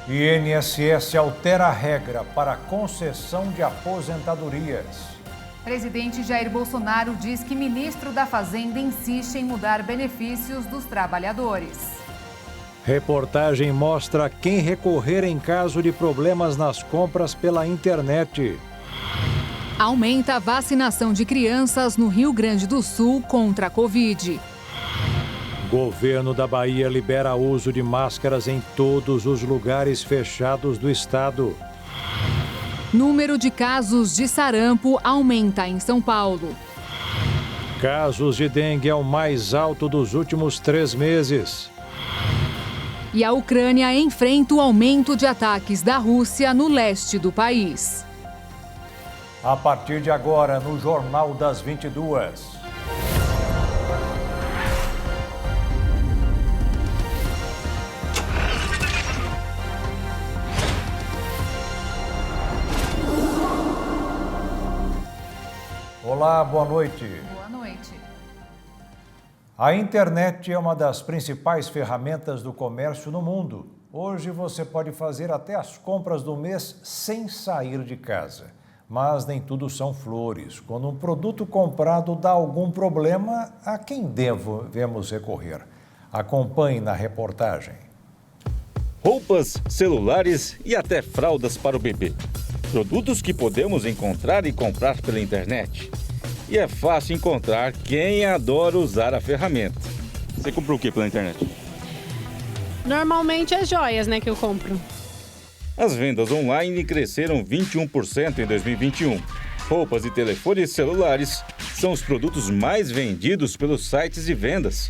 INSS altera a regra para concessão de aposentadorias. Presidente Jair Bolsonaro diz que ministro da Fazenda insiste em mudar benefícios dos trabalhadores. Reportagem mostra quem recorrer em caso de problemas nas compras pela internet. Aumenta a vacinação de crianças no Rio Grande do Sul contra a Covid. Governo da Bahia libera uso de máscaras em todos os lugares fechados do estado. Número de casos de sarampo aumenta em São Paulo. Casos de dengue é o mais alto dos últimos 3 meses. E a Ucrânia enfrenta o aumento de ataques da Rússia no leste do país. A partir de agora, no Jornal das 22. Olá, boa noite. Boa noite. A internet é uma das principais ferramentas do comércio no mundo. Hoje você pode fazer até as compras do mês sem sair de casa. Mas nem tudo são flores. Quando um produto comprado dá algum problema, a quem devemos recorrer? Acompanhe na reportagem. Roupas, celulares e até fraldas para o bebê. Produtos que podemos encontrar e comprar pela internet. E é fácil encontrar quem adora usar a ferramenta. Você comprou o que pela internet? Normalmente é joias, que eu compro. As vendas online cresceram 21% em 2021. Roupas e telefones celulares são os produtos mais vendidos pelos sites de vendas.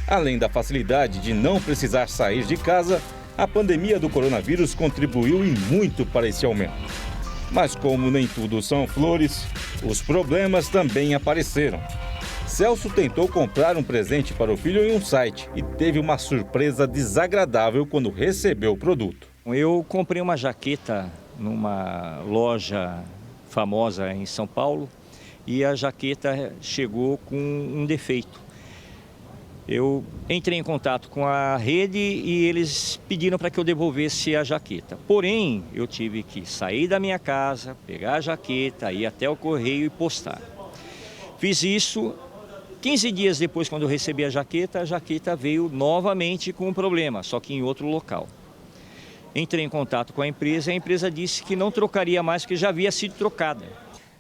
Além da facilidade de não precisar sair de casa, a pandemia do coronavírus contribuiu e muito para esse aumento. Mas como nem tudo são flores, os problemas também apareceram. Celso tentou comprar um presente para o filho em um site e teve uma surpresa desagradável quando recebeu o produto. Eu comprei uma jaqueta numa loja famosa em São Paulo e a jaqueta chegou com um defeito. Eu entrei em contato com a rede e eles pediram para que eu devolvesse a jaqueta. Porém, eu tive que sair da minha casa, pegar a jaqueta, ir até o correio e postar. Fiz isso, 15 dias depois, quando eu recebi a jaqueta veio novamente com um problema, só que em outro local. Entrei em contato com a empresa disse que não trocaria mais, porque já havia sido trocada.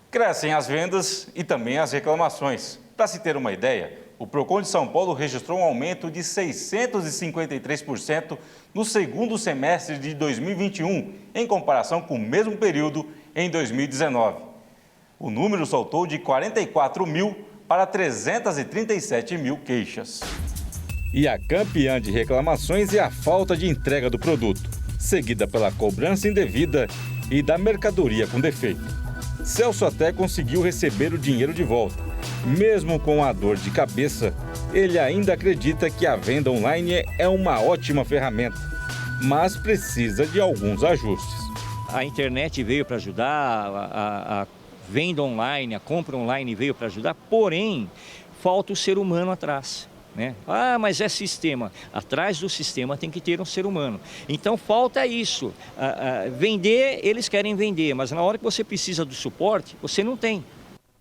Crescem as vendas e também as reclamações. Para se ter uma ideia, o Procon de São Paulo registrou um aumento de 653% no segundo semestre de 2021, em comparação com o mesmo período em 2019. O número saltou de 44 mil para 337 mil queixas. E a campeã de reclamações é a falta de entrega do produto, seguida pela cobrança indevida e da mercadoria com defeito. Celso até conseguiu receber o dinheiro de volta. Mesmo com a dor de cabeça, ele ainda acredita que a venda online é uma ótima ferramenta, mas precisa de alguns ajustes. A internet veio para ajudar, a venda online, a compra online veio para ajudar, porém, falta o ser humano atrás. Ah, mas é sistema. Atrás do sistema tem que ter um ser humano. Então falta isso. Vender, eles querem vender, mas na hora que você precisa do suporte, você não tem.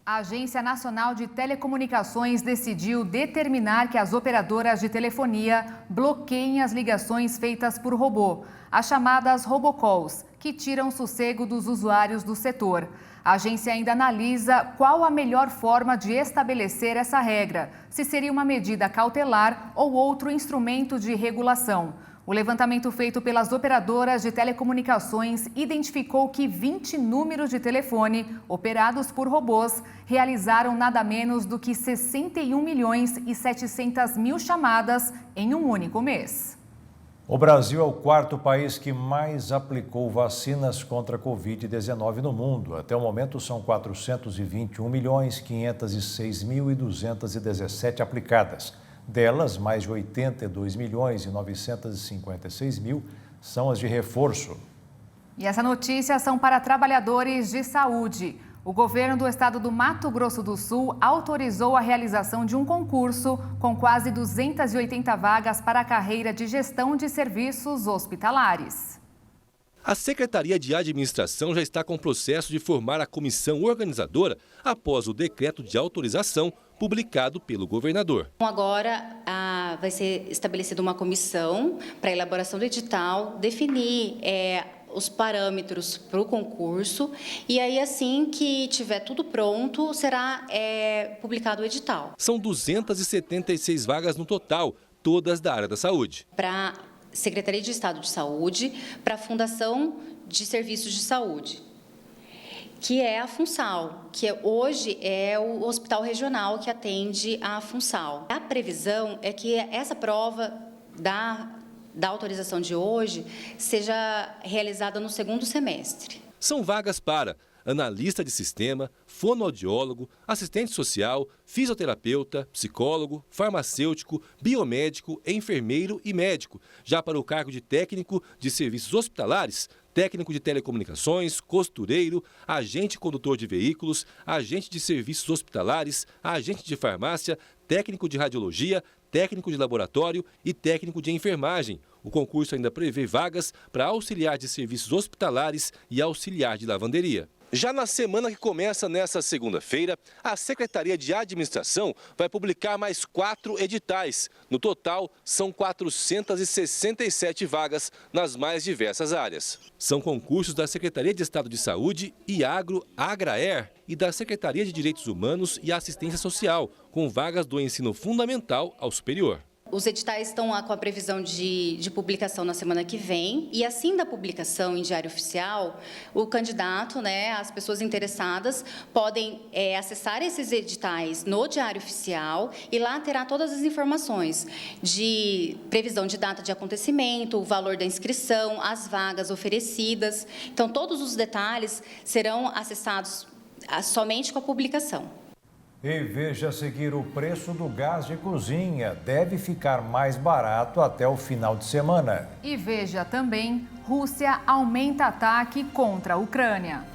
A Agência Nacional de Telecomunicações decidiu determinar que as operadoras de telefonia bloqueiem as ligações feitas por robô, as chamadas robocalls, que tiram o sossego dos usuários do setor. A agência ainda analisa qual a melhor forma de estabelecer essa regra, se seria uma medida cautelar ou outro instrumento de regulação. O levantamento feito pelas operadoras de telecomunicações identificou que 20 números de telefone operados por robôs realizaram nada menos do que 61 milhões e 700 mil chamadas em um único mês. O Brasil é o quarto país que mais aplicou vacinas contra a Covid-19 no mundo. Até o momento são 421.506.217 aplicadas. Delas, mais de 82.956.000 são as de reforço. E essa notícia são para trabalhadores de saúde. O governo do estado do Mato Grosso do Sul autorizou a realização de um concurso com quase 280 vagas para a carreira de gestão de serviços hospitalares. A Secretaria de Administração já está com o processo de formar a comissão organizadora após o decreto de autorização publicado pelo governador. Agora vai ser estabelecida uma comissão para a elaboração do edital, definir os parâmetros para o concurso e aí assim que tiver tudo pronto será publicado o edital. São 276 vagas no total, todas da área da saúde. Para Secretaria de Estado de Saúde, para a Fundação de Serviços de Saúde, que é a FUNSAL, que hoje é o hospital regional que atende a FUNSAL. A previsão é que essa prova da autorização de hoje seja realizada no segundo semestre. São vagas para analista de sistema, fonoaudiólogo, assistente social, fisioterapeuta, psicólogo, farmacêutico, biomédico, enfermeiro e médico. Já para o cargo de técnico de serviços hospitalares, técnico de telecomunicações, costureiro, agente condutor de veículos, agente de serviços hospitalares, agente de farmácia, técnico de radiologia, técnico de laboratório e técnico de enfermagem. O concurso ainda prevê vagas para auxiliar de serviços hospitalares e auxiliar de lavanderia. Já na semana que começa nesta segunda-feira, a Secretaria de Administração vai publicar mais 4 editais. No total, são 467 vagas nas mais diversas áreas. São concursos da Secretaria de Estado de Saúde e Agraer e da Secretaria de Direitos Humanos e Assistência Social, com vagas do ensino fundamental ao superior. Os editais estão com a previsão de publicação na semana que vem e assim da publicação em Diário Oficial, o candidato, as pessoas interessadas podem acessar esses editais no Diário Oficial e lá terá todas as informações de previsão de data de acontecimento, o valor da inscrição, as vagas oferecidas. Então, todos os detalhes serão acessados somente com a publicação. E veja a seguir, o preço do gás de cozinha deve ficar mais barato até o final de semana. E veja também, Rússia aumenta ataque contra a Ucrânia.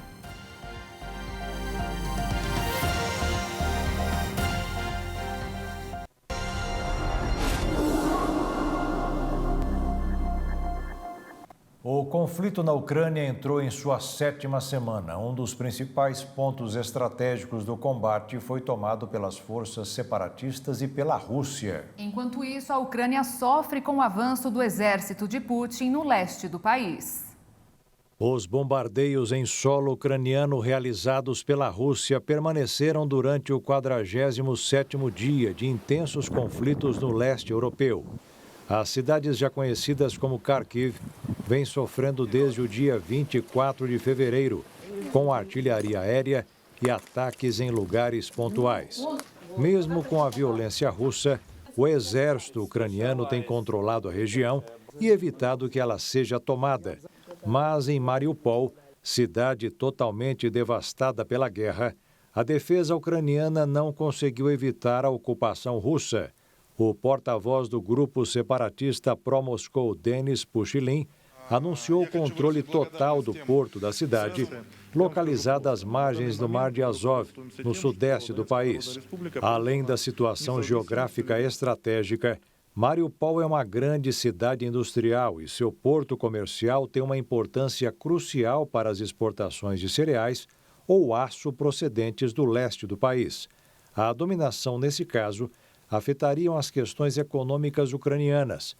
O conflito na Ucrânia entrou em sua 7ª semana. Um dos principais pontos estratégicos do combate foi tomado pelas forças separatistas e pela Rússia. Enquanto isso, a Ucrânia sofre com o avanço do exército de Putin no leste do país. Os bombardeios em solo ucraniano realizados pela Rússia permaneceram durante o 47º dia de intensos conflitos no leste europeu. As cidades já conhecidas como Kharkiv vêm sofrendo desde o dia 24 de fevereiro, com artilharia aérea e ataques em lugares pontuais. Mesmo com a violência russa, o exército ucraniano tem controlado a região e evitado que ela seja tomada. Mas em Mariupol, cidade totalmente devastada pela guerra, a defesa ucraniana não conseguiu evitar a ocupação russa. O porta-voz do grupo separatista pró-Moscou, Denis Pushilin, anunciou o controle total do porto da cidade, localizada às margens do Mar de Azov, no sudeste do país. Além da situação geográfica estratégica, Mariupol é uma grande cidade industrial e seu porto comercial tem uma importância crucial para as exportações de cereais ou aço procedentes do leste do país. A dominação, nesse caso, afetariam as questões econômicas ucranianas.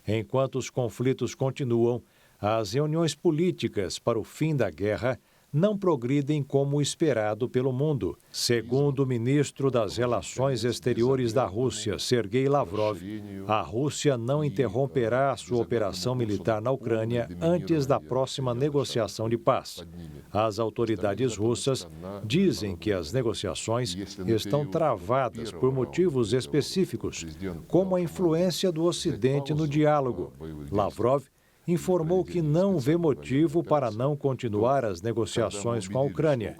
Enquanto os conflitos continuam, as reuniões políticas para o fim da guerra não progridem como esperado pelo mundo. Segundo o ministro das Relações Exteriores da Rússia, Sergei Lavrov, a Rússia não interromperá a sua operação militar na Ucrânia antes da próxima negociação de paz. As autoridades russas dizem que as negociações estão travadas por motivos específicos, como a influência do Ocidente no diálogo. Lavrov informou que não vê motivo para não continuar as negociações com a Ucrânia.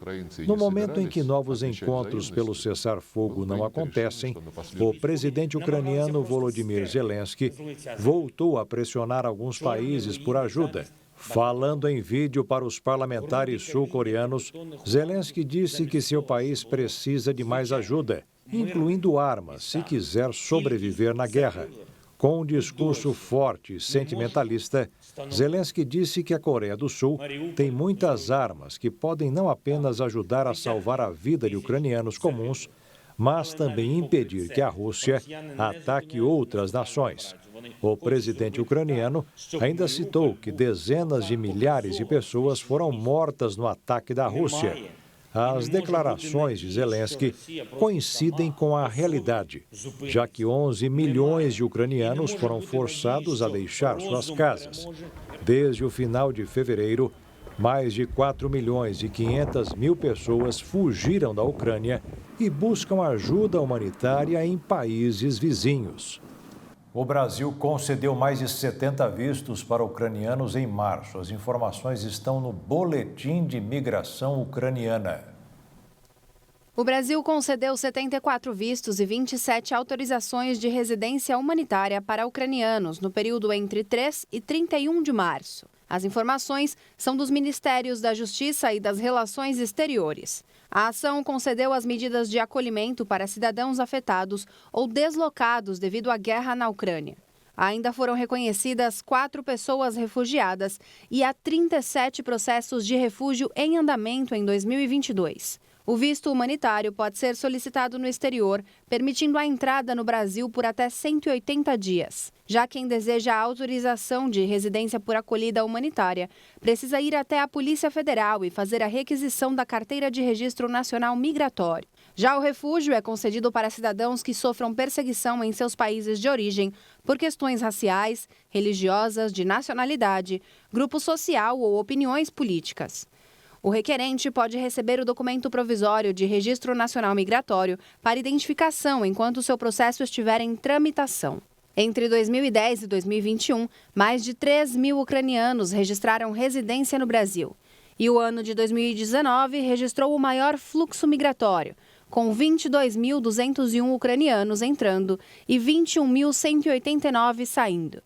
No momento em que novos encontros pelo cessar-fogo não acontecem, o presidente ucraniano Volodymyr Zelensky voltou a pressionar alguns países por ajuda. Falando em vídeo para os parlamentares sul-coreanos, Zelensky disse que seu país precisa de mais ajuda, incluindo armas, se quiser sobreviver na guerra. Com um discurso forte e sentimentalista, Zelensky disse que a Coreia do Sul tem muitas armas que podem não apenas ajudar a salvar a vida de ucranianos comuns, mas também impedir que a Rússia ataque outras nações. O presidente ucraniano ainda citou que dezenas de milhares de pessoas foram mortas no ataque da Rússia. As declarações de Zelensky coincidem com a realidade, já que 11 milhões de ucranianos foram forçados a deixar suas casas. Desde o final de fevereiro, mais de 4 milhões e 500 mil pessoas fugiram da Ucrânia e buscam ajuda humanitária em países vizinhos. O Brasil concedeu mais de 70 vistos para ucranianos em março. As informações estão no Boletim de Migração Ucraniana. O Brasil concedeu 74 vistos e 27 autorizações de residência humanitária para ucranianos no período entre 3 e 31 de março. As informações são dos Ministérios da Justiça e das Relações Exteriores. A ação concedeu as medidas de acolhimento para cidadãos afetados ou deslocados devido à guerra na Ucrânia. Ainda foram reconhecidas 4 pessoas refugiadas e há 37 processos de refúgio em andamento em 2022. O visto humanitário pode ser solicitado no exterior, permitindo a entrada no Brasil por até 180 dias. Já quem deseja a autorização de residência por acolhida humanitária precisa ir até a Polícia Federal e fazer a requisição da Carteira de Registro Nacional Migratório. Já o refúgio é concedido para cidadãos que sofram perseguição em seus países de origem por questões raciais, religiosas, de nacionalidade, grupo social ou opiniões políticas. O requerente pode receber o documento provisório de Registro Nacional Migratório para identificação enquanto seu processo estiver em tramitação. Entre 2010 e 2021, mais de 3 mil ucranianos registraram residência no Brasil. E o ano de 2019 registrou o maior fluxo migratório, com 22.201 ucranianos entrando e 21.189 saindo.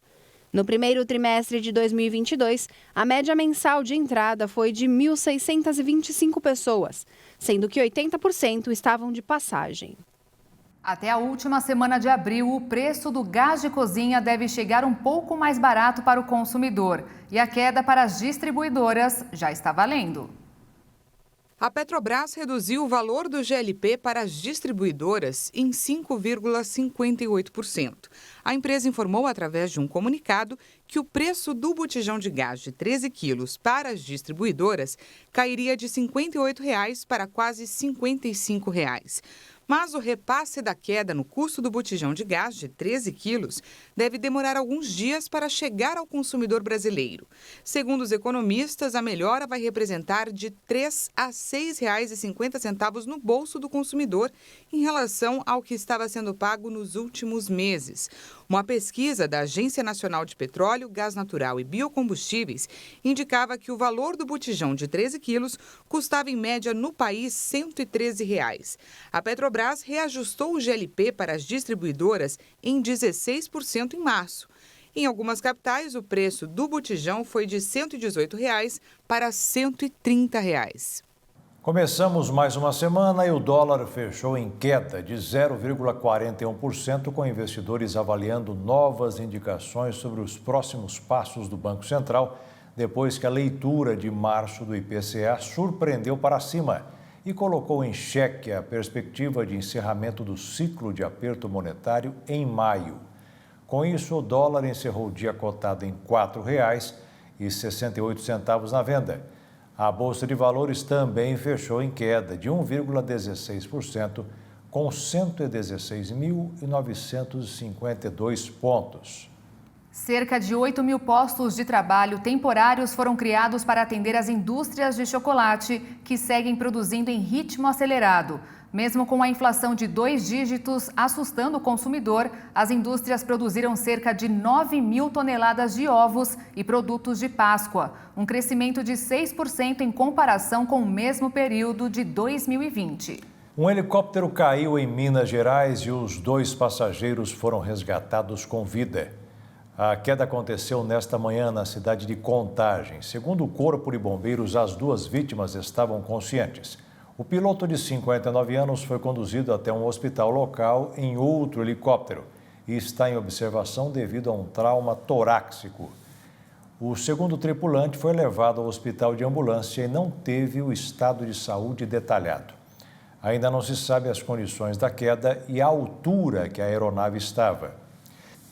No primeiro trimestre de 2022, a média mensal de entrada foi de 1.625 pessoas, sendo que 80% estavam de passagem. Até a última semana de abril, o preço do gás de cozinha deve chegar um pouco mais barato para o consumidor. E a queda para as distribuidoras já está valendo. A Petrobras reduziu o valor do GLP para as distribuidoras em 5,58%. A empresa informou através de um comunicado que o preço do botijão de gás de 13 quilos para as distribuidoras cairia de R$ 58 para quase R$ 55. Mas o repasse da queda no custo do botijão de gás de 13 quilos deve demorar alguns dias para chegar ao consumidor brasileiro. Segundo os economistas, a melhora vai representar de R$ 3 a R$ 6,50 no bolso do consumidor em relação ao que estava sendo pago nos últimos meses. Uma pesquisa da Agência Nacional de Petróleo, Gás Natural e Biocombustíveis indicava que o valor do botijão de 13 quilos custava em média no país R$ 113. A Petrobras reajustou o GLP para as distribuidoras em 16% em março. Em algumas capitais, o preço do botijão foi de R$ 118 para R$ 130. Começamos mais uma semana e o dólar fechou em queda de 0,41%, com investidores avaliando novas indicações sobre os próximos passos do Banco Central, depois que a leitura de março do IPCA surpreendeu para cima e colocou em xeque a perspectiva de encerramento do ciclo de aperto monetário em maio. Com isso, o dólar encerrou o dia cotado em R$ 4,68 na venda. A Bolsa de Valores também fechou em queda de 1,16%, com 116.952 pontos. Cerca de 8 mil postos de trabalho temporários foram criados para atender as indústrias de chocolate, que seguem produzindo em ritmo acelerado. Mesmo com a inflação de 2 dígitos assustando o consumidor, as indústrias produziram cerca de 9 mil toneladas de ovos e produtos de Páscoa, um crescimento de 6% em comparação com o mesmo período de 2020. Um helicóptero caiu em Minas Gerais e os 2 passageiros foram resgatados com vida. A queda aconteceu nesta manhã na cidade de Contagem. Segundo o Corpo de Bombeiros, as 2 vítimas estavam conscientes. O piloto de 59 anos foi conduzido até um hospital local em outro helicóptero. e está em observação devido a um trauma torácico. O segundo tripulante foi levado ao hospital de ambulância e não teve o estado de saúde detalhado. Ainda não se sabe as condições da queda e a altura que a aeronave estava.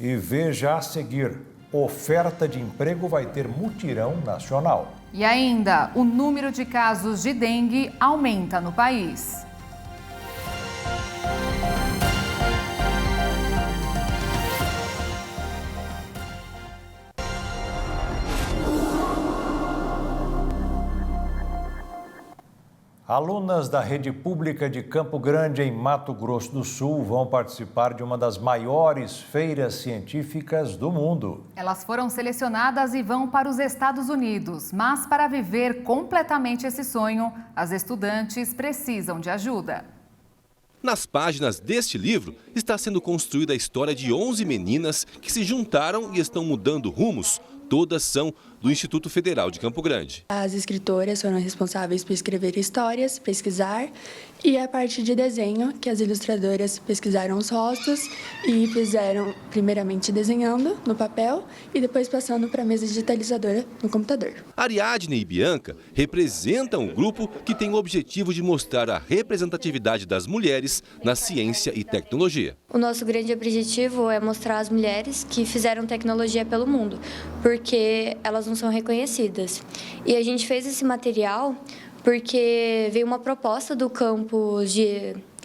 E veja a seguir, oferta de emprego vai ter mutirão nacional. E ainda, o número de casos de dengue aumenta no país. Alunas da rede pública de Campo Grande, em Mato Grosso do Sul, vão participar de uma das maiores feiras científicas do mundo. Elas foram selecionadas e vão para os Estados Unidos, mas para viver completamente esse sonho, as estudantes precisam de ajuda. Nas páginas deste livro está sendo construída a história de 11 meninas que se juntaram e estão mudando rumos. Todas são do Instituto Federal de Campo Grande. As escritoras foram responsáveis por escrever histórias, pesquisar, e a parte de desenho, que as ilustradoras pesquisaram os rostos e fizeram primeiramente desenhando no papel e depois passando para a mesa digitalizadora no computador. Ariadne e Bianca representam um grupo que tem o objetivo de mostrar a representatividade das mulheres na ciência e tecnologia. O nosso grande objetivo é mostrar as mulheres que fizeram tecnologia pelo mundo, porque elas não são reconhecidas. E a gente fez esse material porque veio uma proposta do campus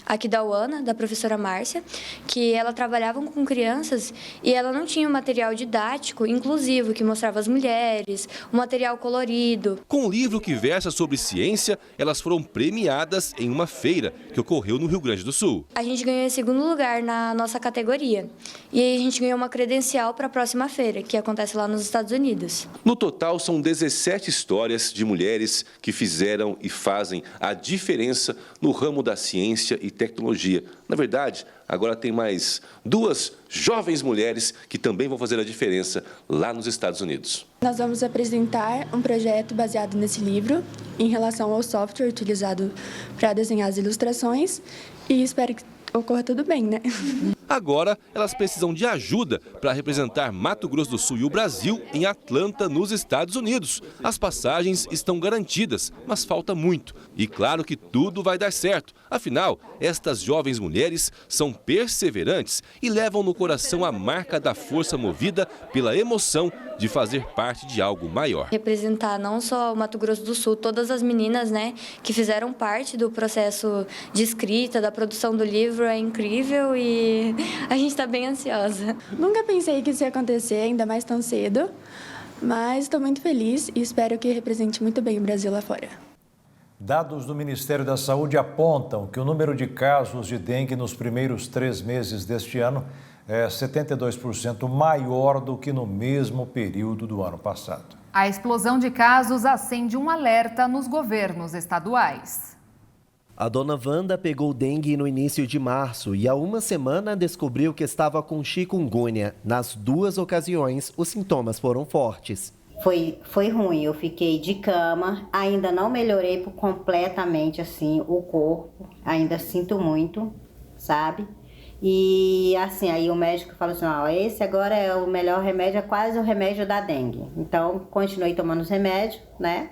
aqui da UANA, da professora Márcia, que ela trabalhava com crianças e ela não tinha um material didático inclusivo que mostrava as mulheres, um material colorido. Com um livro que versa sobre ciência, elas foram premiadas em uma feira que ocorreu no Rio Grande do Sul. A gente ganhou em segundo lugar na nossa categoria e aí a gente ganhou uma credencial para a próxima feira, que acontece lá nos Estados Unidos. No total, são 17 histórias de mulheres que fizeram e fazem a diferença no ramo da ciência e tecnologia. Na verdade, agora tem mais 2 jovens mulheres que também vão fazer a diferença lá nos Estados Unidos. Nós vamos apresentar um projeto baseado nesse livro em relação ao software utilizado para desenhar as ilustrações e espero que ocorra tudo bem, né? Agora, elas precisam de ajuda para representar Mato Grosso do Sul e o Brasil em Atlanta, nos Estados Unidos. As passagens estão garantidas, mas falta muito. E claro que tudo vai dar certo. Afinal, estas jovens mulheres são perseverantes e levam no coração a marca da força movida pela emoção de fazer parte de algo maior. Representar não só o Mato Grosso do Sul, todas as meninas, né, que fizeram parte do processo de escrita, da produção do livro, é incrível e a gente está bem ansiosa. Nunca pensei que isso ia acontecer, ainda mais tão cedo, mas estou muito feliz e espero que represente muito bem o Brasil lá fora. Dados do Ministério da Saúde apontam que o número de casos de dengue nos primeiros 3 meses deste ano é 72% maior do que no mesmo período do ano passado. A explosão de casos acende um alerta nos governos estaduais. A dona Wanda pegou dengue no início de março e há uma semana descobriu que estava com chikungunya. Nas 2 ocasiões, os sintomas foram fortes. Foi ruim, eu fiquei de cama, ainda não melhorei completamente assim o corpo, ainda sinto muito, sabe? E assim, aí o médico falou assim, ó, esse agora é o melhor remédio, é quase o remédio da dengue. Então, continuei tomando os remédios, né?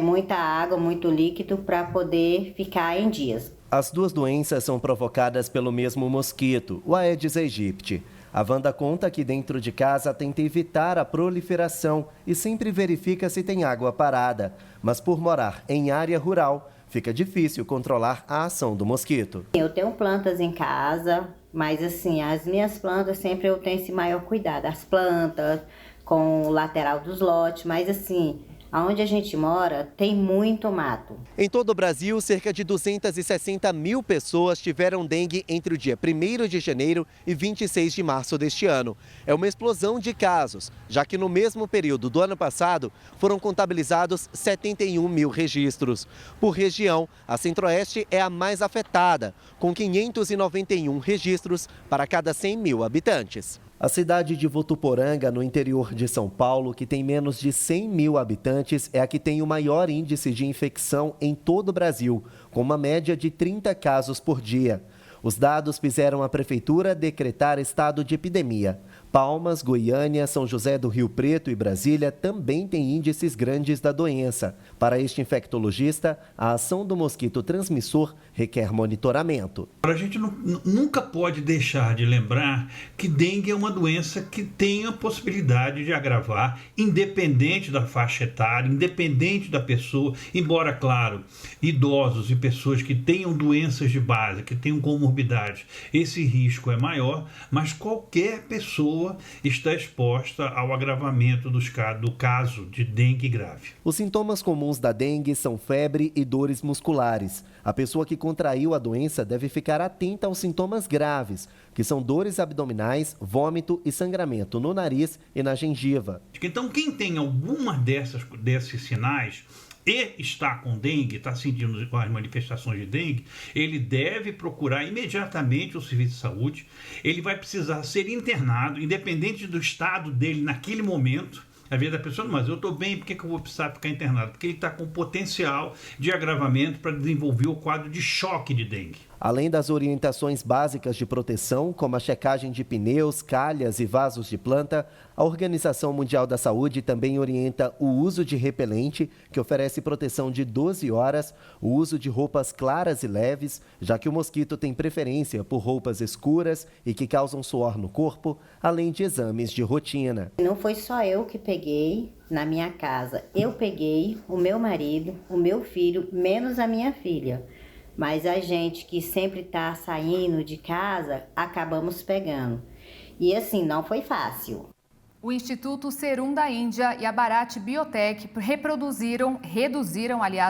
Muita água, muito líquido para poder ficar em dias. As 2 doenças são provocadas pelo mesmo mosquito, o Aedes aegypti. A Wanda conta que dentro de casa tenta evitar a proliferação e sempre verifica se tem água parada. Mas por morar em área rural, fica difícil controlar a ação do mosquito. Eu tenho plantas em casa, mas assim, as minhas plantas sempre eu tenho esse maior cuidado. As plantas com o lateral dos lotes, mas assim, aonde a gente mora tem muito mato. Em todo o Brasil, cerca de 260 mil pessoas tiveram dengue entre o dia 1º de janeiro e 26 de março deste ano. É uma explosão de casos, já que no mesmo período do ano passado foram contabilizados 71 mil registros. Por região, a Centro-Oeste é a mais afetada, com 591 registros para cada 100 mil habitantes. A cidade de Votuporanga, no interior de São Paulo, que tem menos de 100 mil habitantes, é a que tem o maior índice de infecção em todo o Brasil, com uma média de 30 casos por dia. Os dados fizeram a Prefeitura decretar estado de epidemia. Palmas, Goiânia, São José do Rio Preto e Brasília também têm índices grandes da doença. Para este infectologista, a ação do mosquito transmissor requer monitoramento. A gente nunca pode deixar de lembrar que dengue é uma doença que tem a possibilidade de agravar, independente da faixa etária, independente da pessoa, embora, claro, idosos e pessoas que tenham doenças de base, que tenham comorbidades, esse risco é maior, mas qualquer pessoa está exposta ao agravamento do caso de dengue grave. Os sintomas comuns da dengue são febre e dores musculares. A pessoa que contraiu a doença deve ficar atenta aos sintomas graves, que são dores abdominais, vômito e sangramento no nariz e na gengiva. Então, quem tem alguma desses sinais e está com dengue, está sentindo as manifestações de dengue, ele deve procurar imediatamente o serviço de saúde. Ele vai precisar ser internado, independente do estado dele naquele momento. Às vezes a pessoa, mas eu estou bem, por que eu vou precisar ficar internado? Porque ele está com potencial de agravamento para desenvolver o quadro de choque de dengue. Além das orientações básicas de proteção, como a checagem de pneus, calhas e vasos de planta, a Organização Mundial da Saúde também orienta o uso de repelente, que oferece proteção de 12 horas, o uso de roupas claras e leves, já que o mosquito tem preferência por roupas escuras e que causam suor no corpo, além de exames de rotina. Não foi só eu que peguei na minha casa. Eu peguei, o meu marido, o meu filho, menos a minha filha. Mas a gente que sempre está saindo de casa, acabamos pegando. E assim, não foi fácil. O Instituto Serum da Índia e a Bharat Biotech reduziram,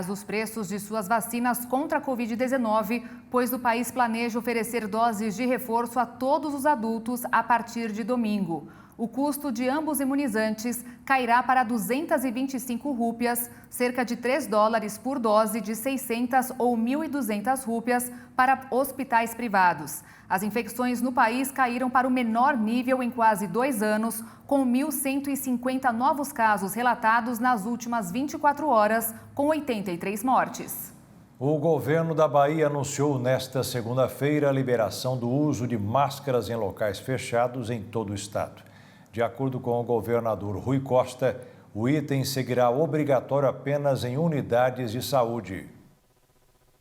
os preços de suas vacinas contra a Covid-19, pois o país planeja oferecer doses de reforço a todos os adultos a partir de domingo. O custo de ambos imunizantes cairá para 225 rúpias, cerca de $3 por dose de 600 ou 1.200 rúpias para hospitais privados. As infecções no país caíram para o menor nível em quase 2 anos, com 1.150 novos casos relatados nas últimas 24 horas, com 83 mortes. O governo da Bahia anunciou nesta segunda-feira a liberação do uso de máscaras em locais fechados em todo o estado. De acordo com o governador Rui Costa, o item seguirá obrigatório apenas em unidades de saúde.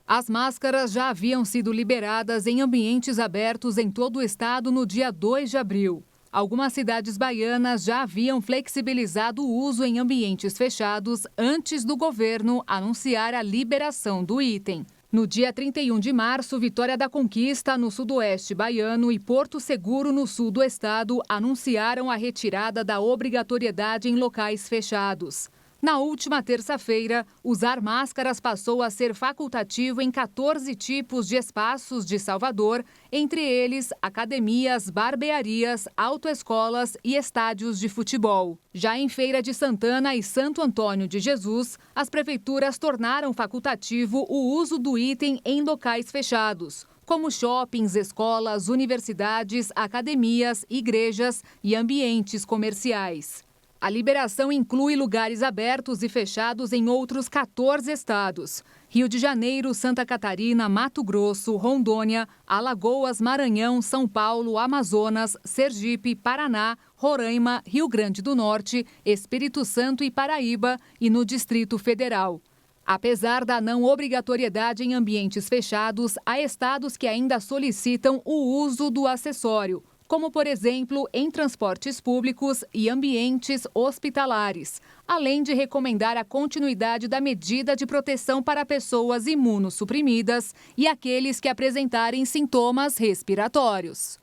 As máscaras já haviam sido liberadas em ambientes abertos em todo o estado no dia 2 de abril. Algumas cidades baianas já haviam flexibilizado o uso em ambientes fechados antes do governo anunciar a liberação do item. No dia 31 de março, Vitória da Conquista, no sudoeste baiano, e Porto Seguro, no sul do estado, anunciaram a retirada da obrigatoriedade em locais fechados. Na última terça-feira, usar máscaras passou a ser facultativo em 14 tipos de espaços de Salvador, entre eles academias, barbearias, autoescolas e estádios de futebol. Já em Feira de Santana e Santo Antônio de Jesus, as prefeituras tornaram facultativo o uso do item em locais fechados, como shoppings, escolas, universidades, academias, igrejas e ambientes comerciais. A liberação inclui lugares abertos e fechados em outros 14 estados: Rio de Janeiro, Santa Catarina, Mato Grosso, Rondônia, Alagoas, Maranhão, São Paulo, Amazonas, Sergipe, Paraná, Roraima, Rio Grande do Norte, Espírito Santo e Paraíba, e no Distrito Federal. Apesar da não obrigatoriedade em ambientes fechados, há estados que ainda solicitam o uso do acessório, como, por exemplo, em transportes públicos e ambientes hospitalares, além de recomendar a continuidade da medida de proteção para pessoas imunossuprimidas e aqueles que apresentarem sintomas respiratórios.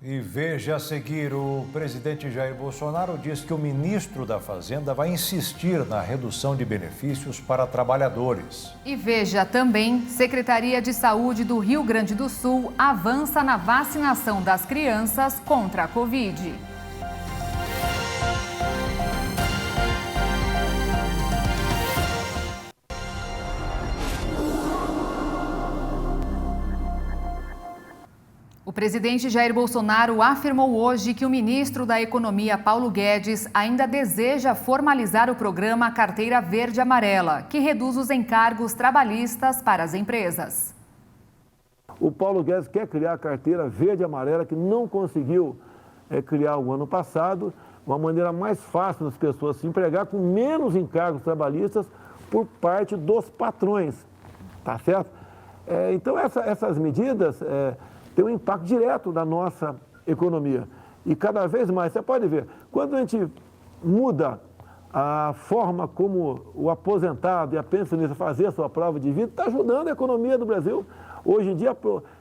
E veja a seguir, o presidente Jair Bolsonaro diz que o ministro da Fazenda vai insistir na redução de benefícios para trabalhadores. E veja também, Secretaria de Saúde do Rio Grande do Sul avança na vacinação das crianças contra a Covid. O presidente Jair Bolsonaro afirmou hoje que o ministro da Economia, Paulo Guedes, ainda deseja formalizar o programa Carteira Verde Amarela, que reduz os encargos trabalhistas para as empresas. O Paulo Guedes quer criar a carteira verde e amarela, que não conseguiu criar o ano passado, uma maneira mais fácil das pessoas se empregar, com menos encargos trabalhistas por parte dos patrões, tá certo? Então, essas medidas têm um impacto direto na nossa economia. E cada vez mais, você pode ver, quando a gente muda a forma como o aposentado e a pensionista fazer a sua prova de vida, está ajudando a economia do Brasil. Hoje em dia,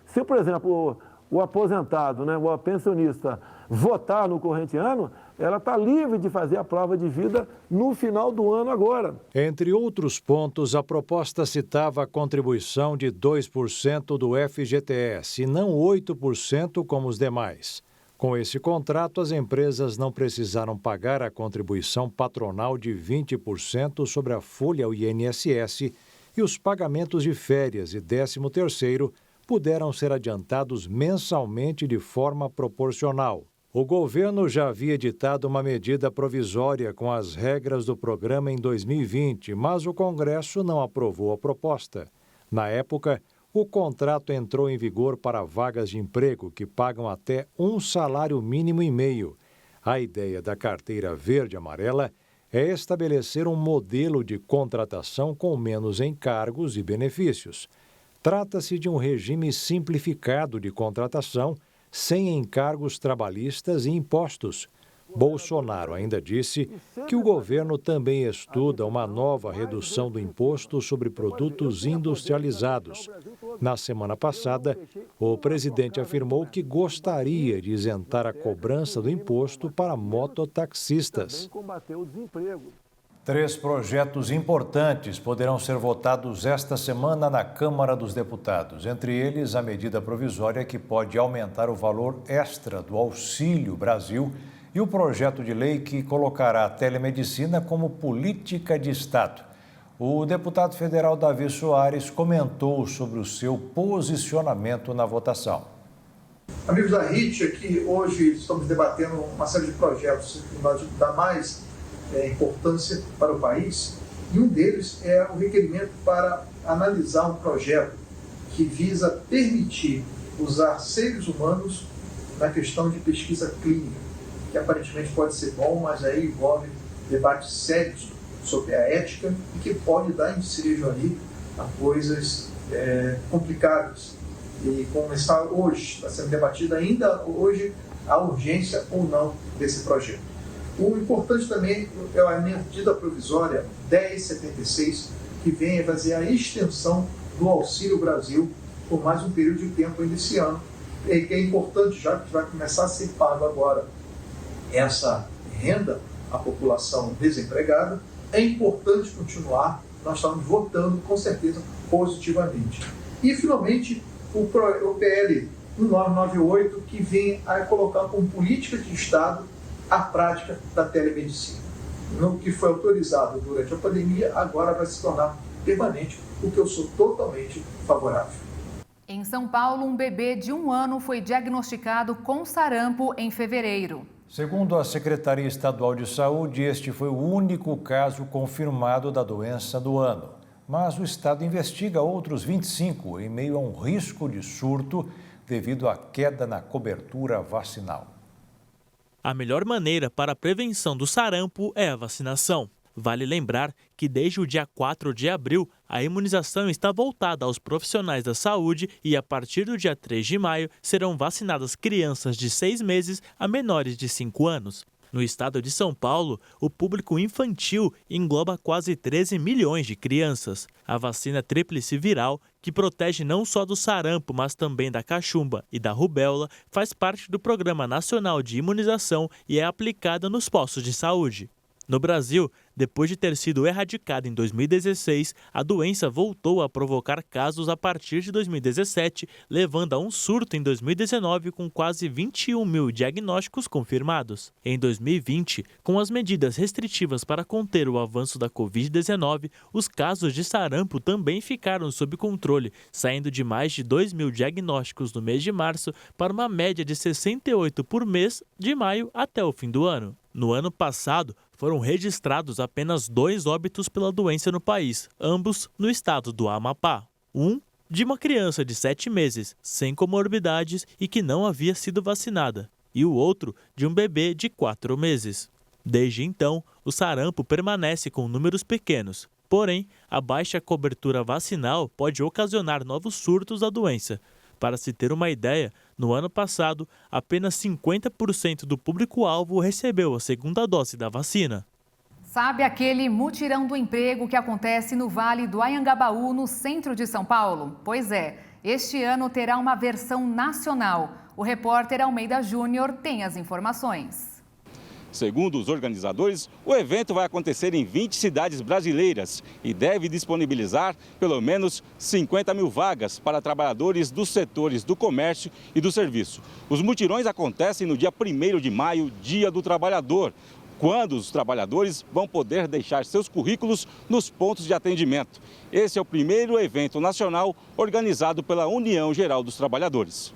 se, por exemplo, o aposentado, né, o pensionista, votar no corrente ano, ela está livre de fazer a prova de vida no final do ano agora. Entre outros pontos, a proposta citava a contribuição de 2% do FGTS e não 8% como os demais. Com esse contrato, as empresas não precisaram pagar a contribuição patronal de 20% sobre a folha ao INSS e os pagamentos de férias e 13º puderam ser adiantados mensalmente de forma proporcional. O governo já havia editado uma medida provisória com as regras do programa em 2020, mas o Congresso não aprovou a proposta. Na época, o contrato entrou em vigor para vagas de emprego que pagam até um salário mínimo e meio. A ideia da carteira verde-amarela é estabelecer um modelo de contratação com menos encargos e benefícios. Trata-se de um regime simplificado de contratação, sem encargos trabalhistas e impostos. Bolsonaro ainda disse que o governo também estuda uma nova redução do imposto sobre produtos industrializados. Na semana passada, o presidente afirmou que gostaria de isentar a cobrança do imposto para mototaxistas. 3 projetos importantes poderão ser votados esta semana na Câmara dos Deputados. Entre eles, a medida provisória que pode aumentar o valor extra do Auxílio Brasil e o projeto de lei que colocará a telemedicina como política de Estado. O deputado federal Davi Soares comentou sobre o seu posicionamento na votação. Amigos da RIT, aqui hoje estamos debatendo uma série de projetos que nós dá mais importância para o país, e um deles é o requerimento para analisar um projeto que visa permitir usar seres humanos na questão de pesquisa clínica, que aparentemente pode ser bom, mas aí envolve debates sérios sobre a ética e que pode dar ensejo ali a coisas complicadas. E começar hoje, está sendo debatida ainda hoje a urgência ou não desse projeto. O importante também é a medida provisória 1076, que vem a fazer a extensão do Auxílio Brasil por mais um período de tempo ainda esse ano, e que é importante, já que vai começar a ser pago agora essa renda à população desempregada, é importante continuar, nós estamos votando com certeza positivamente. E finalmente o PL 1998, que vem a colocar como política de Estado a prática da telemedicina. No que foi autorizado durante a pandemia, agora vai se tornar permanente, o que eu sou totalmente favorável. Em São Paulo, um bebê de 1 ano foi diagnosticado com sarampo em fevereiro. Segundo a Secretaria Estadual de Saúde, este foi o único caso confirmado da doença do ano. Mas o estado investiga outros 25 em meio a um risco de surto devido à queda na cobertura vacinal. A melhor maneira para a prevenção do sarampo é a vacinação. Vale lembrar que desde o dia 4 de abril, a imunização está voltada aos profissionais da saúde e a partir do dia 3 de maio serão vacinadas crianças de 6 meses a menores de 5 anos. No estado de São Paulo, o público infantil engloba quase 13 milhões de crianças. A vacina tríplice viral, que protege não só do sarampo, mas também da cachumba e da rubéola, faz parte do Programa Nacional de Imunização e é aplicada nos postos de saúde. No Brasil, depois de ter sido erradicada em 2016, a doença voltou a provocar casos a partir de 2017, levando a um surto em 2019 com quase 21 mil diagnósticos confirmados. Em 2020, com as medidas restritivas para conter o avanço da Covid-19, os casos de sarampo também ficaram sob controle, saindo de mais de 2 mil diagnósticos no mês de março para uma média de 68 por mês de maio até o fim do ano. No ano passado, foram registrados apenas 2 óbitos pela doença no país, ambos no estado do Amapá. Um de uma criança de 7 meses, sem comorbidades e que não havia sido vacinada, e o outro de um bebê de 4 meses. Desde então, o sarampo permanece com números pequenos, porém, a baixa cobertura vacinal pode ocasionar novos surtos da doença. Para se ter uma ideia, no ano passado, apenas 50% do público-alvo recebeu a segunda dose da vacina. Sabe aquele mutirão do emprego que acontece no Vale do Anhangabaú, no centro de São Paulo? Pois é, este ano terá uma versão nacional. O repórter Almeida Júnior tem as informações. Segundo os organizadores, o evento vai acontecer em 20 cidades brasileiras e deve disponibilizar pelo menos 50 mil vagas para trabalhadores dos setores do comércio e do serviço. Os mutirões acontecem no dia 1º de maio, Dia do Trabalhador, quando os trabalhadores vão poder deixar seus currículos nos pontos de atendimento. Esse é o primeiro evento nacional organizado pela União Geral dos Trabalhadores.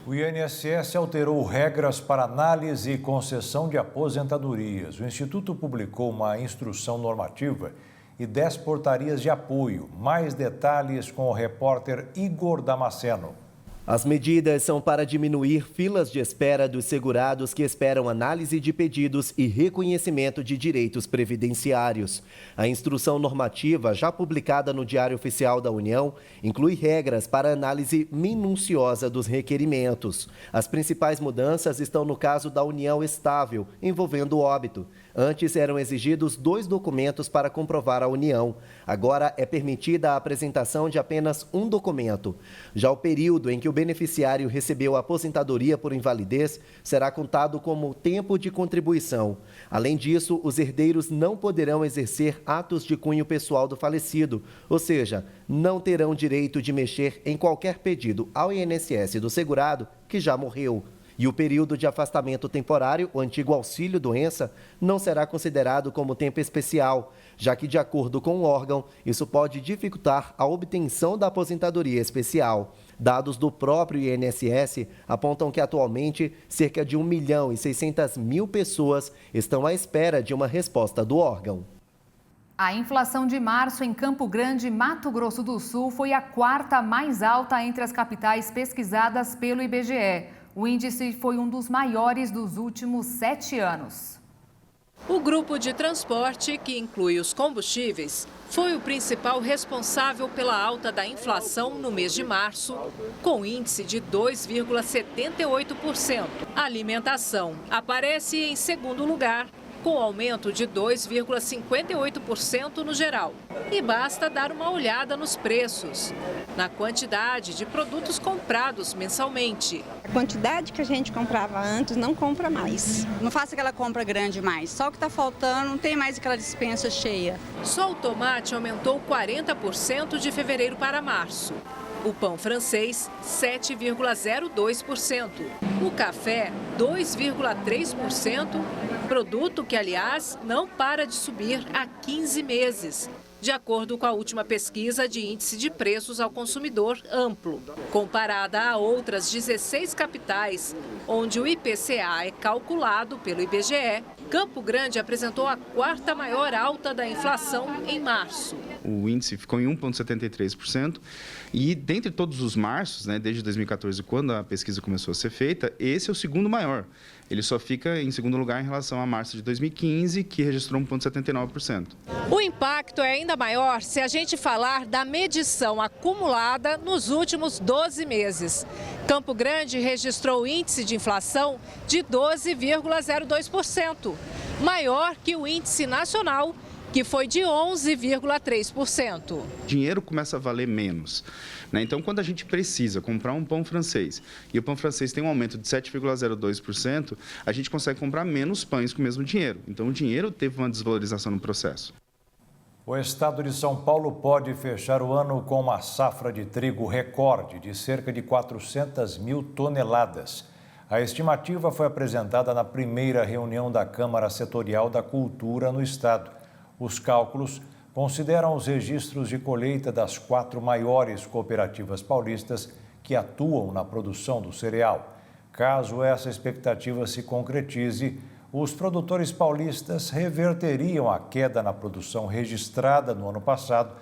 O INSS alterou regras para análise e concessão de aposentadorias. O Instituto publicou uma instrução normativa e 10 portarias de apoio. Mais detalhes com o repórter Igor Damasceno. As medidas são para diminuir filas de espera dos segurados que esperam análise de pedidos e reconhecimento de direitos previdenciários. A instrução normativa, já publicada no Diário Oficial da União, inclui regras para análise minuciosa dos requerimentos. As principais mudanças estão no caso da união estável, envolvendo óbito. Antes eram exigidos 2 documentos para comprovar a união. Agora é permitida a apresentação de apenas um documento. Já o período em que o beneficiário recebeu a aposentadoria por invalidez será contado como tempo de contribuição. Além disso, os herdeiros não poderão exercer atos de cunho pessoal do falecido, ou seja, não terão direito de mexer em qualquer pedido ao INSS do segurado que já morreu. E o período de afastamento temporário, o antigo auxílio-doença, não será considerado como tempo especial, já que, de acordo com o órgão, isso pode dificultar a obtenção da aposentadoria especial. Dados do próprio INSS apontam que, atualmente, cerca de 1.600.000 pessoas estão à espera de uma resposta do órgão. A inflação de março em Campo Grande, Mato Grosso do Sul, foi a 4ª mais alta entre as capitais pesquisadas pelo IBGE. O índice foi um dos maiores dos últimos 7 anos. O grupo de transporte, que inclui os combustíveis, foi o principal responsável pela alta da inflação no mês de março, com índice de 2,78%. A alimentação aparece em segundo lugar, com aumento de 2,58% no geral. E basta dar uma olhada nos preços, na quantidade de produtos comprados mensalmente. A quantidade que a gente comprava antes não compra mais. Não faço aquela compra grande mais, só o que está faltando, não tem mais aquela despensa cheia. Só o tomate aumentou 40% de fevereiro para março. O pão francês, 7,02%. O café, 2,3%. Produto que, aliás, não para de subir há 15 meses. De acordo com a última pesquisa de índice de preços ao consumidor amplo. Comparada a outras 16 capitais, onde o IPCA é calculado pelo IBGE, Campo Grande apresentou a 4ª maior alta da inflação em março. O índice ficou em 1,73% e, dentre todos os marços, desde 2014, quando a pesquisa começou a ser feita, esse é o segundo maior. Ele só fica em segundo lugar em relação a março de 2015, que registrou 1,79%. O impacto é ainda maior se a gente falar da medição acumulada nos últimos 12 meses. Campo Grande registrou índice de inflação de 12,02%, maior que o índice nacional, que foi de 11,3%. O dinheiro começa a valer menos. Então, quando a gente precisa comprar um pão francês e o pão francês tem um aumento de 7,02%, a gente consegue comprar menos pães com o mesmo dinheiro. Então, o dinheiro teve uma desvalorização no processo. O estado de São Paulo pode fechar o ano com uma safra de trigo recorde de cerca de 400 mil toneladas. A estimativa foi apresentada na primeira reunião da Câmara Setorial da Cultura no estado. Os cálculos consideram os registros de colheita das 4 maiores cooperativas paulistas que atuam na produção do cereal. Caso essa expectativa se concretize, os produtores paulistas reverteriam a queda na produção registrada no ano passado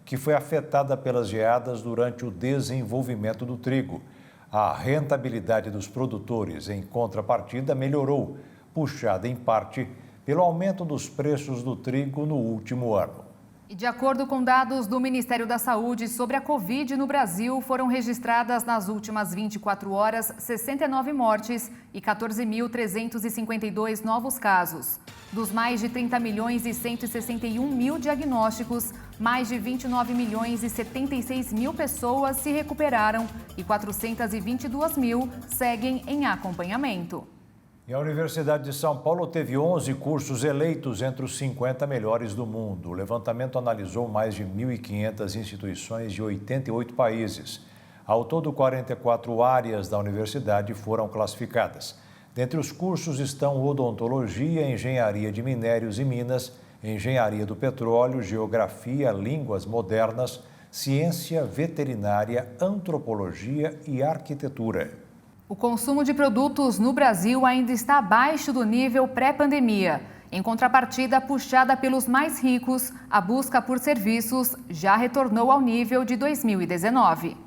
que foi afetada pelas geadas durante o desenvolvimento do trigo. A rentabilidade dos produtores, em contrapartida, melhorou, puxada em parte pelo aumento dos preços do trigo no último ano. E de acordo com dados do Ministério da Saúde sobre a Covid no Brasil, foram registradas nas últimas 24 horas 69 mortes e 14.352 novos casos. Dos mais de 30 milhões e 161 mil diagnósticos, mais de 29 milhões e 76 mil pessoas se recuperaram e 422 mil seguem em acompanhamento. E a Universidade de São Paulo teve 11 cursos eleitos entre os 50 melhores do mundo. O levantamento analisou mais de 1.500 instituições de 88 países. Ao todo, 44 áreas da universidade foram classificadas. Dentre os cursos estão odontologia, engenharia de minérios e minas, engenharia do petróleo, geografia, línguas modernas, ciência veterinária, antropologia e arquitetura. O consumo de produtos no Brasil ainda está abaixo do nível pré-pandemia. Em contrapartida, puxada pelos mais ricos, a busca por serviços já retornou ao nível de 2019.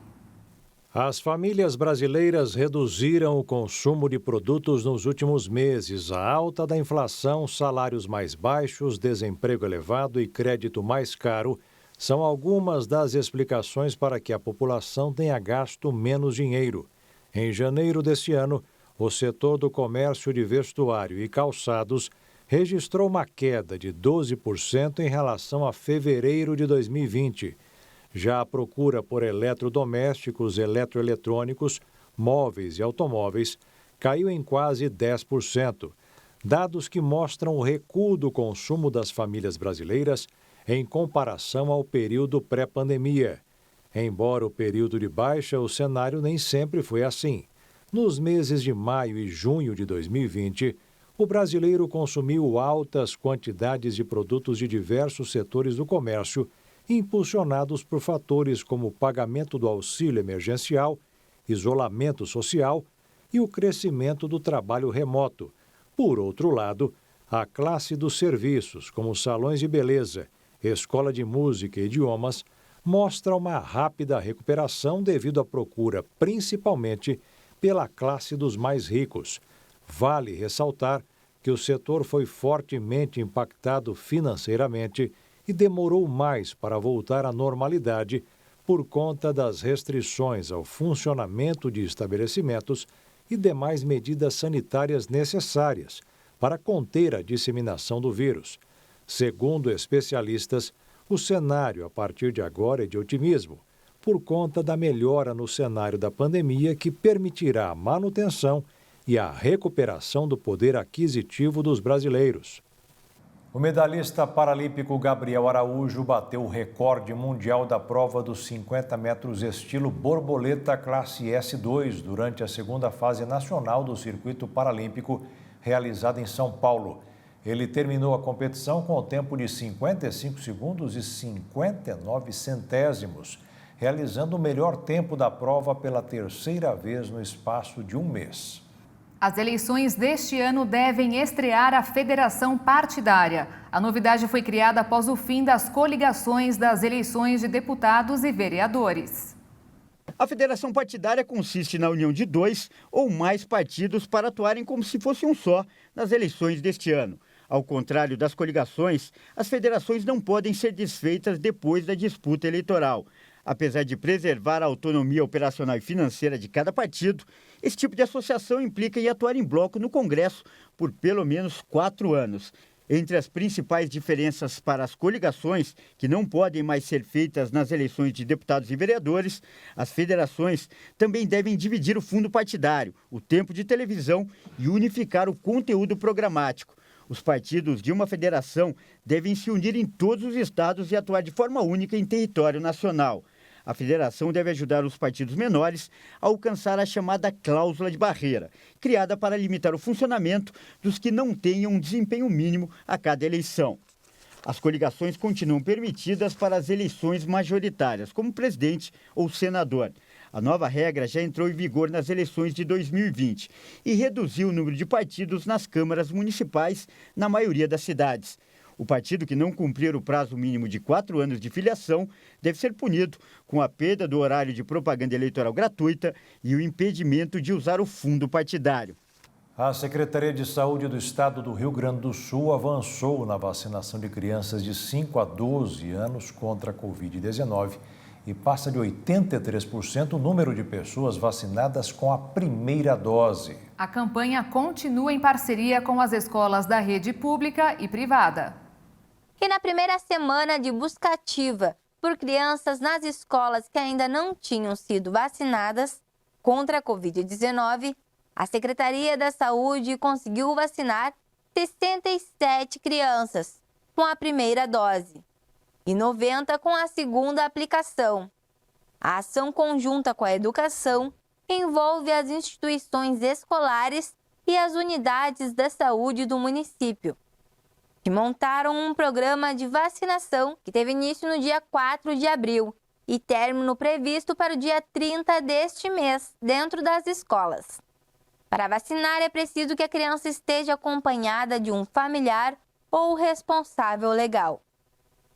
As famílias brasileiras reduziram o consumo de produtos nos últimos meses. A alta da inflação, salários mais baixos, desemprego elevado e crédito mais caro são algumas das explicações para que a população tenha gasto menos dinheiro. Em janeiro deste ano, o setor do comércio de vestuário e calçados registrou uma queda de 12% em relação a fevereiro de 2020. Já a procura por eletrodomésticos, eletroeletrônicos, móveis e automóveis caiu em quase 10%. Dados que mostram o recuo do consumo das famílias brasileiras em comparação ao período pré-pandemia. Embora o período de baixa, o cenário nem sempre foi assim. Nos meses de maio e junho de 2020, o brasileiro consumiu altas quantidades de produtos de diversos setores do comércio, impulsionados por fatores como o pagamento do auxílio emergencial, isolamento social e o crescimento do trabalho remoto. Por outro lado, a classe dos serviços, como salões de beleza, escola de música e idiomas, mostra uma rápida recuperação devido à procura, principalmente pela classe dos mais ricos. Vale ressaltar que o setor foi fortemente impactado financeiramente e demorou mais para voltar à normalidade por conta das restrições ao funcionamento de estabelecimentos e demais medidas sanitárias necessárias para conter a disseminação do vírus. Segundo especialistas, o cenário, a partir de agora, é de otimismo, por conta da melhora no cenário da pandemia que permitirá a manutenção e a recuperação do poder aquisitivo dos brasileiros. O medalhista paralímpico Gabriel Araújo bateu o recorde mundial da prova dos 50 metros estilo borboleta classe S2 durante a segunda fase nacional do circuito paralímpico realizada em São Paulo. Ele terminou a competição com o tempo de 55 segundos e 59 centésimos, realizando o melhor tempo da prova pela terceira vez no espaço de um mês. As eleições deste ano devem estrear a federação partidária. A novidade foi criada após o fim das coligações das eleições de deputados e vereadores. A federação partidária consiste na união de 2 ou mais partidos para atuarem como se fosse um só nas eleições deste ano. Ao contrário das coligações, as federações não podem ser desfeitas depois da disputa eleitoral. Apesar de preservar a autonomia operacional e financeira de cada partido, esse tipo de associação implica em atuar em bloco no Congresso por pelo menos 4 anos. Entre as principais diferenças para as coligações, que não podem mais ser feitas nas eleições de deputados e vereadores, as federações também devem dividir o fundo partidário, o tempo de televisão e unificar o conteúdo programático. Os partidos de uma federação devem se unir em todos os estados e atuar de forma única em território nacional. A federação deve ajudar os partidos menores a alcançar a chamada cláusula de barreira, criada para limitar o funcionamento dos que não tenham um desempenho mínimo a cada eleição. As coligações continuam permitidas para as eleições majoritárias, como presidente ou senador. A nova regra já entrou em vigor nas eleições de 2020 e reduziu o número de partidos nas câmaras municipais na maioria das cidades. O partido que não cumprir o prazo mínimo de 4 anos de filiação deve ser punido com a perda do horário de propaganda eleitoral gratuita e o impedimento de usar o fundo partidário. A Secretaria de Saúde do Estado do Rio Grande do Sul avançou na vacinação de crianças de 5 a 12 anos contra a Covid-19 e passa de 83% o número de pessoas vacinadas com a primeira dose. A campanha continua em parceria com as escolas da rede pública e privada. E na primeira semana de busca ativa por crianças nas escolas que ainda não tinham sido vacinadas contra a Covid-19, a Secretaria da Saúde conseguiu vacinar 67 crianças com a primeira dose e 90 com a segunda aplicação. A ação conjunta com a educação envolve as instituições escolares e as unidades da saúde do município, que montaram um programa de vacinação que teve início no dia 4 de abril e término previsto para o dia 30 deste mês, dentro das escolas. Para vacinar, é preciso que a criança esteja acompanhada de um familiar ou responsável legal.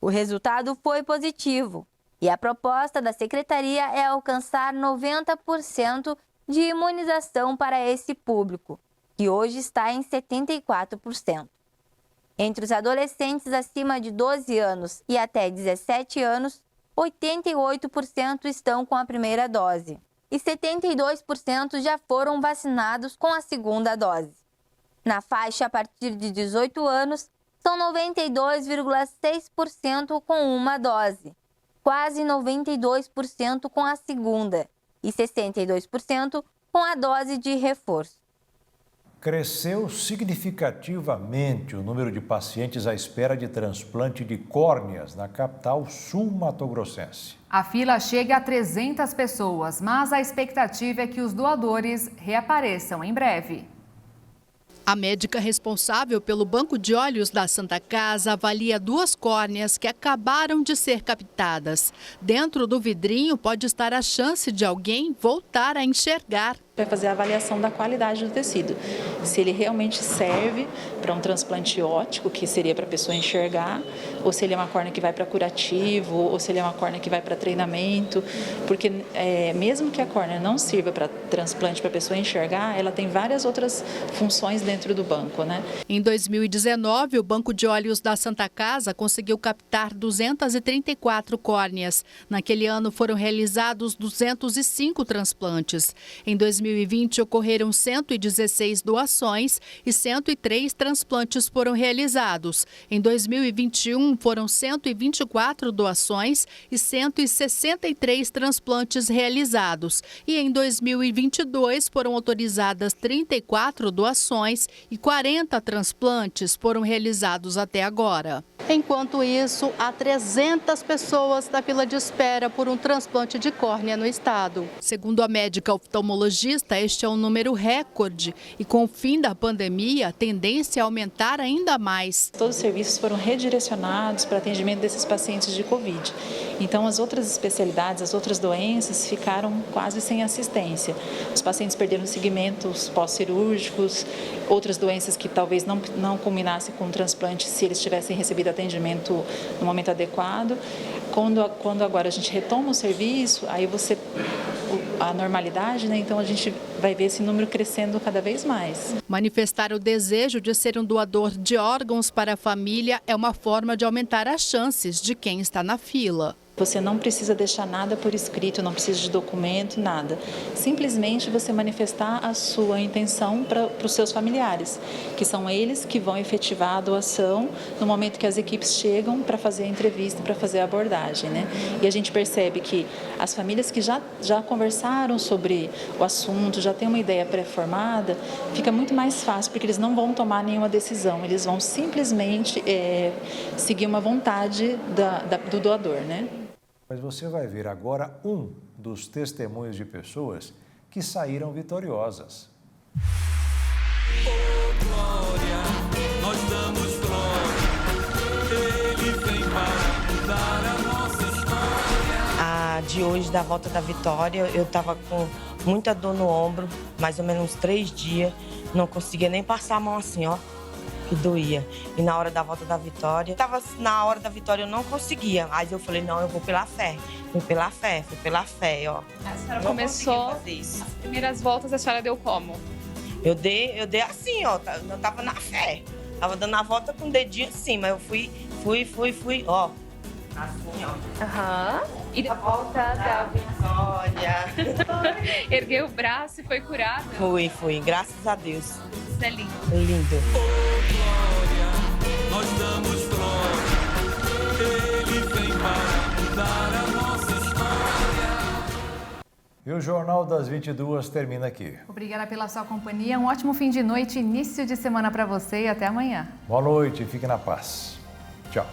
O resultado foi positivo e a proposta da Secretaria é alcançar 90% de imunização para esse público, que hoje está em 74%. Entre os adolescentes acima de 12 anos e até 17 anos, 88% estão com a primeira dose e 72% já foram vacinados com a segunda dose. Na faixa a partir de 18 anos, são 92,6% com uma dose, quase 92% com a segunda e 62% com a dose de reforço. Cresceu significativamente o número de pacientes à espera de transplante de córneas na capital sul-mato-grossense. A fila chega a 300 pessoas, mas a expectativa é que os doadores reapareçam em breve. A médica responsável pelo banco de olhos da Santa Casa avalia 2 córneas que acabaram de ser captadas. Dentro do vidrinho pode estar a chance de alguém voltar a enxergar. Vai fazer a avaliação da qualidade do tecido, se ele realmente serve para um transplante óptico, que seria para a pessoa enxergar, ou se ele é uma córnea que vai para curativo, ou se ele é uma córnea que vai para treinamento, porque mesmo que a córnea não sirva para transplante para a pessoa enxergar, ela tem várias outras funções dentro do banco, né? Em 2019, o Banco de Olhos da Santa Casa conseguiu captar 234 córneas. Naquele ano foram realizados 205 transplantes. Em 2020 ocorreram 116 doações e 103 transplantes foram realizados. Em 2021 foram 124 doações e 163 transplantes realizados. E em 2022 foram autorizadas 34 doações e 40 transplantes foram realizados até agora. Enquanto isso, há 300 pessoas na fila de espera por um transplante de córnea no estado. Segundo a médica oftalmologista, este é um número recorde e com o fim da pandemia, a tendência é aumentar ainda mais. Todos os serviços foram redirecionados para atendimento desses pacientes de Covid. Então, as outras especialidades, as outras doenças ficaram quase sem assistência. Os pacientes perderam segmentos pós-cirúrgicos, outras doenças que talvez não culminassem com o transplante se eles tivessem recebido atendimento no momento adequado. Quando agora a gente retoma o serviço, aí a normalidade, né? Então a gente vai ver esse número crescendo cada vez mais. Manifestar o desejo de ser um doador de órgãos para a família é uma forma de aumentar as chances de quem está na fila. Você não precisa deixar nada por escrito, não precisa de documento, nada. Simplesmente você manifestar a sua intenção para os seus familiares, que são eles que vão efetivar a doação no momento que as equipes chegam para fazer a entrevista, para fazer a abordagem, né? E a gente percebe que as famílias que já conversaram sobre o assunto, já têm uma ideia pré-formada, fica muito mais fácil, porque eles não vão tomar nenhuma decisão, eles vão simplesmente seguir uma vontade do doador, né? Mas você vai ver agora um dos testemunhos de pessoas que saíram vitoriosas. Oh, glória, nós damos glória, Ele vem para mudar a nossa história. A de hoje, da volta da vitória, eu estava com muita dor no ombro, mais ou menos uns 3 dias, não conseguia nem passar a mão assim, ó. que doía. E na hora da volta da vitória, na hora da vitória eu não conseguia. Mas eu falei, não, eu vou pela fé. Fui pela fé, ó. A senhora começou as primeiras voltas, a senhora deu como? Eu dei assim, ó, eu tava na fé. Tava dando a volta com o dedinho assim, mas eu fui, ó. Assim, ó. Aham. E da volta da vitória. Ergueu o braço e foi curada? Fui, graças a Deus. Isso é lindo. Lindo. Nós damos glória, Ele vem para mudar a nossa história. E o Jornal das 22 termina aqui. Obrigada pela sua companhia, um ótimo fim de noite, início de semana para você e até amanhã. Boa noite, fique na paz. Tchau.